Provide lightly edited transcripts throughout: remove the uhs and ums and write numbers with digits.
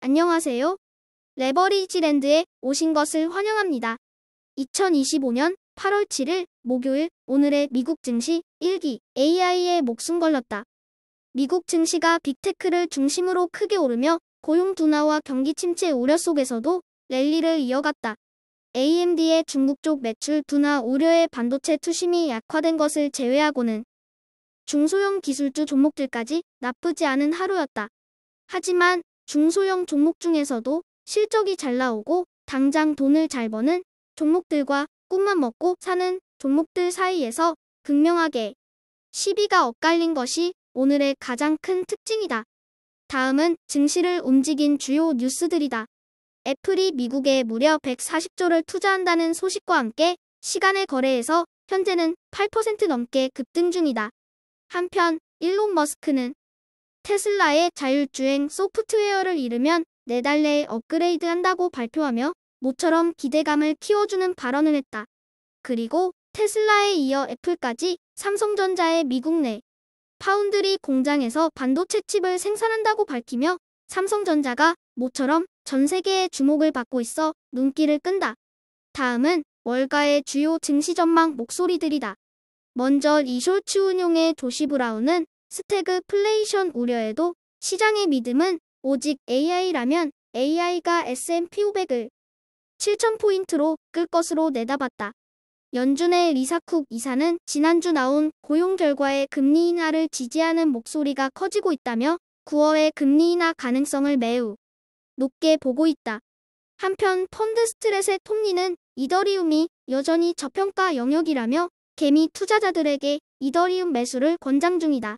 안녕하세요. 레버리지랜드에 오신 것을 환영합니다. 2025년 8월 7일 목요일 오늘의 미국 증시 1기 AI에 목숨 걸렸다. 미국 증시가 빅테크를 중심으로 크게 오르며 고용 둔화와 경기 침체 우려 속에서도 랠리를 이어갔다. AMD의 중국 쪽 매출 둔화 우려에 반도체 투심이 약화된 것을 제외하고는 중소형 기술주 종목들까지 나쁘지 않은 하루였다. 하지만 중소형 종목 중에서도 실적이 잘 나오고 당장 돈을 잘 버는 종목들과 꿈만 먹고 사는 종목들 사이에서 극명하게 시비가 엇갈린 것이 오늘의 가장 큰 특징이다. 다음은 증시를 움직인 주요 뉴스들이다. 애플이 미국에 무려 140조를 투자한다는 소식과 함께 시간의 거래에서 현재는 8% 넘게 급등 중이다. 한편 일론 머스크는 테슬라의 자율주행 소프트웨어를 잃으면 4달 내에 업그레이드한다고 발표하며 모처럼 기대감을 키워주는 발언을 했다. 그리고 테슬라에 이어 애플까지 삼성전자의 미국 내 파운드리 공장에서 반도체 칩을 생산한다고 밝히며 삼성전자가 모처럼 전 세계의 주목을 받고 있어 눈길을 끈다. 다음은 월가의 주요 증시 전망 목소리들이다. 먼저 리쇼츠 운용의 조시 브라운은 스태그플레이션 우려에도 시장의 믿음은 오직 AI라면 AI가 S&P 500을 7,000포인트로 끌 것으로 내다봤다. 연준의 리사쿡 이사는 지난주 나온 고용 결과에 금리 인하를 지지하는 목소리가 커지고 있다며 9월의 금리 인하 가능성을 매우 높게 보고 있다. 한편 펀드 스트렛의 톱니는 이더리움이 여전히 저평가 영역이라며 개미 투자자들에게 이더리움 매수를 권장 중이다.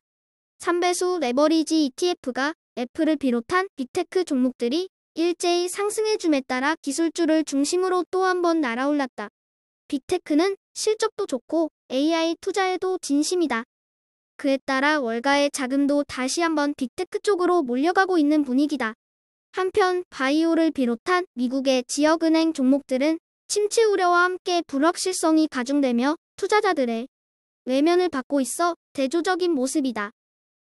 3배수 레버리지 ETF가 애플을 비롯한 빅테크 종목들이 일제히 상승해줌에 따라 기술주를 중심으로 또 한 번 날아올랐다. 빅테크는 실적도 좋고 AI 투자에도 진심이다. 그에 따라 월가의 자금도 다시 한번 빅테크 쪽으로 몰려가고 있는 분위기다. 한편 바이오를 비롯한 미국의 지역은행 종목들은 침체 우려와 함께 불확실성이 가중되며 투자자들의 외면을 받고 있어 대조적인 모습이다.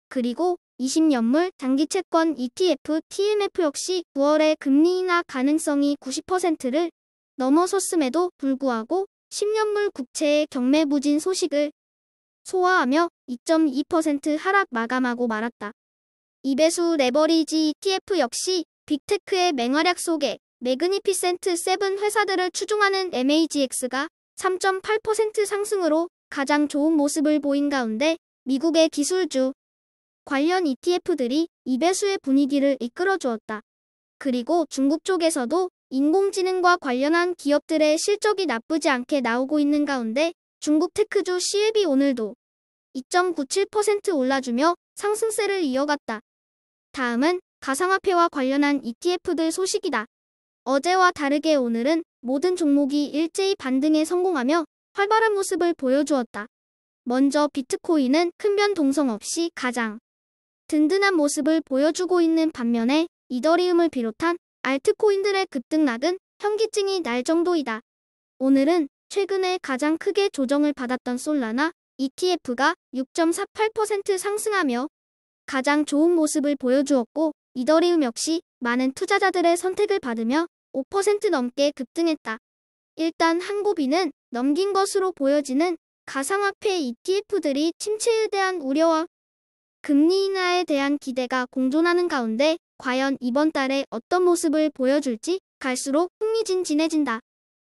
그리고 20년물 장기채권 ETF TMF 역시 9월의 금리 인하 가능성이 90%를 넘어섰음에도 불구하고 10년물 국채의 경매 부진 소식을 소화하며 2.2% 하락 마감하고 말았다. 2배수 레버리지 ETF 역시 빅테크의 맹활약 속에 매그니피센트 7 회사들을 추종하는 MAGX가 3.8% 상승으로 가장 좋은 모습을 보인 가운데 미국의 기술주 관련 ETF들이 2배수의 분위기를 이끌어주었다. 그리고 중국 쪽에서도 인공지능과 관련한 기업들의 실적이 나쁘지 않게 나오고 있는 가운데 중국 테크주 CLB 오늘도 2.97% 올라주며 상승세를 이어갔다. 다음은 가상화폐와 관련한 ETF들 소식이다. 어제와 다르게 오늘은 모든 종목이 일제히 반등에 성공하며 활발한 모습을 보여주었다. 먼저 비트코인은 큰 변동성 없이 가장 든든한 모습을 보여주고 있는 반면에 이더리움을 비롯한 알트코인들의 급등락은 현기증이 날 정도이다. 오늘은 최근에 가장 크게 조정을 받았던 솔라나 ETF가 6.48% 상승하며 가장 좋은 모습을 보여주었고 이더리움 역시 많은 투자자들의 선택을 받으며 5% 넘게 급등했다. 일단 한고비는 넘긴 것으로 보여지는 가상화폐 ETF들이 침체에 대한 우려와 금리 인하에 대한 기대가 공존하는 가운데 과연 이번 달에 어떤 모습을 보여줄지 갈수록 흥미진진해진다.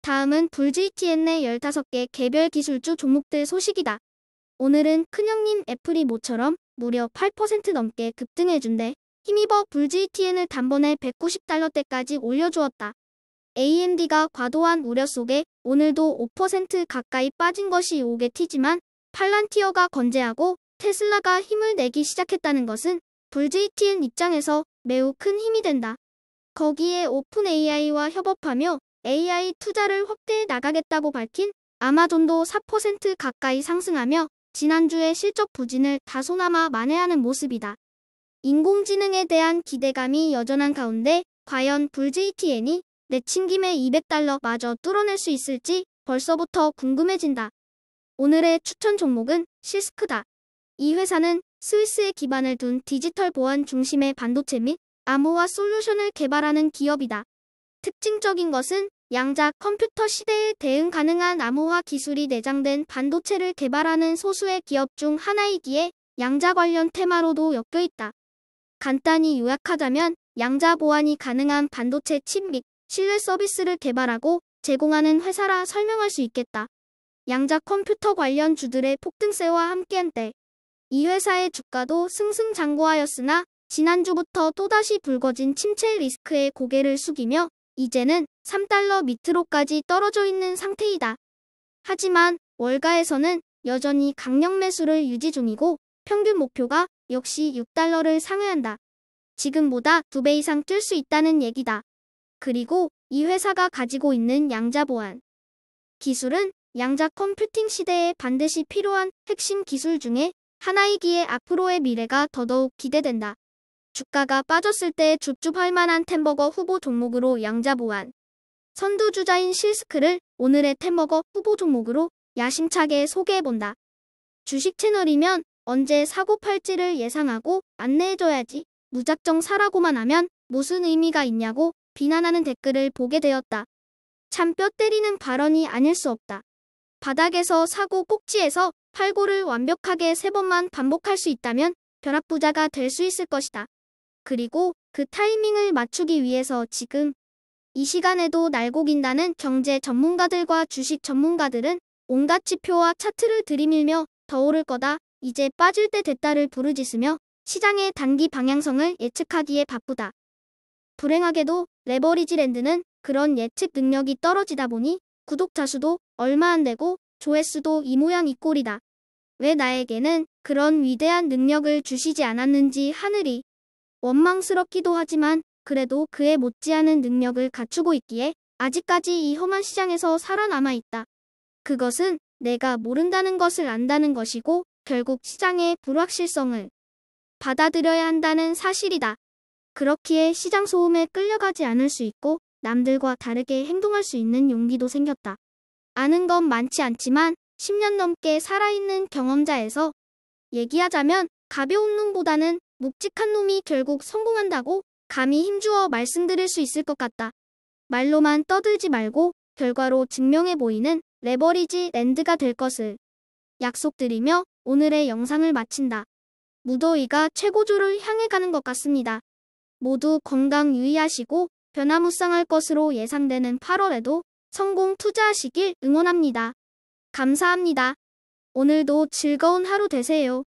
다음은 불GTN의 15개 개별 기술주 종목들 소식이다. 오늘은 큰형님 애플이 모처럼 무려 8% 넘게 급등해준대 힘입어 불GTN을 단번에 $190대까지 올려주었다. AMD가 과도한 우려 속에 오늘도 5% 가까이 빠진 것이 오게 튀지만 팔란티어가 건재하고 테슬라가 힘을 내기 시작했다는 것은 불GTN 입장에서 매우 큰 힘이 된다. 거기에 오픈 AI와 협업하며 AI 투자를 확대해 나가겠다고 밝힌 아마존도 4% 가까이 상승하며 지난주의 실적 부진을 다소나마 만회하는 모습이다. 인공지능에 대한 기대감이 여전한 가운데 과연 불GTN이 내친 김에 $200마저 뚫어낼 수 있을지 벌써부터 궁금해진다. 오늘의 추천 종목은 시스크다. 이 회사는 스위스에 기반을 둔 디지털 보안 중심의 반도체 및 암호화 솔루션을 개발하는 기업이다. 특징적인 것은 양자 컴퓨터 시대에 대응 가능한 암호화 기술이 내장된 반도체를 개발하는 소수의 기업 중 하나이기에 양자 관련 테마로도 엮여 있다. 간단히 요약하자면 양자 보안이 가능한 반도체 칩 및 신뢰 서비스를 개발하고 제공하는 회사라 설명할 수 있겠다. 양자 컴퓨터 관련 주들의 폭등세와 함께한 때 이 회사의 주가도 승승장구하였으나 지난주부터 또다시 불거진 침체 리스크에 고개를 숙이며 이제는 3달러 밑으로까지 떨어져 있는 상태이다. 하지만 월가에서는 여전히 강력 매수를 유지 중이고 평균 목표가 역시 6달러를 상회한다. 지금보다 2배 이상 뛸 수 있다는 얘기다. 그리고 이 회사가 가지고 있는 양자 보안 기술은 양자 컴퓨팅 시대에 반드시 필요한 핵심 기술 중에 하나이기에 앞으로의 미래가 더더욱 기대된다. 주가가 빠졌을 때 줍줍할 만한 템버거 후보 종목으로 양자 보안 선두주자인 실스크를 오늘의 템버거 후보 종목으로 야심차게 소개해본다. 주식 채널이면 언제 사고 팔지를 예상하고 안내해줘야지 무작정 사라고만 하면 무슨 의미가 있냐고 비난하는 댓글을 보게 되었다. 참 뼈 때리는 발언이 아닐 수 없다. 바닥에서 사고 꼭지에서 팔고를 완벽하게 3번만 반복할 수 있다면 벼락부자가 될 수 있을 것이다. 그리고 그 타이밍을 맞추기 위해서 지금 이 시간에도 날고긴다는 경제 전문가들과 주식 전문가들은 온갖 지표와 차트를 들이밀며 더 오를 거다, 이제 빠질 때 됐다를 부르짖으며 시장의 단기 방향성을 예측하기에 바쁘다. 불행하게도 레버리지랜드는 그런 예측 능력이 떨어지다 보니 구독자 수도 얼마 안 되고 조회수도 이 모양 이 꼴이다. 왜 나에게는 그런 위대한 능력을 주시지 않았는지 하늘이 원망스럽기도 하지만 그래도 그에 못지않은 능력을 갖추고 있기에 아직까지 이 험한 시장에서 살아남아 있다. 그것은 내가 모른다는 것을 안다는 것이고 결국 시장의 불확실성을 받아들여야 한다는 사실이다. 그렇기에 시장 소음에 끌려가지 않을 수 있고 남들과 다르게 행동할 수 있는 용기도 생겼다. 아는 건 많지 않지만 10년 넘게 살아있는 경험자에서 얘기하자면 가벼운 놈보다는 묵직한 놈이 결국 성공한다고 감히 힘주어 말씀드릴 수 있을 것 같다. 말로만 떠들지 말고 결과로 증명해 보이는 레버리지 랜드가 될 것을 약속드리며 오늘의 영상을 마친다. 무더위가 최고조를 향해 가는 것 같습니다. 모두 건강 유의하시고 변화무쌍할 것으로 예상되는 8월에도 성공 투자하시길 응원합니다. 감사합니다. 오늘도 즐거운 하루 되세요.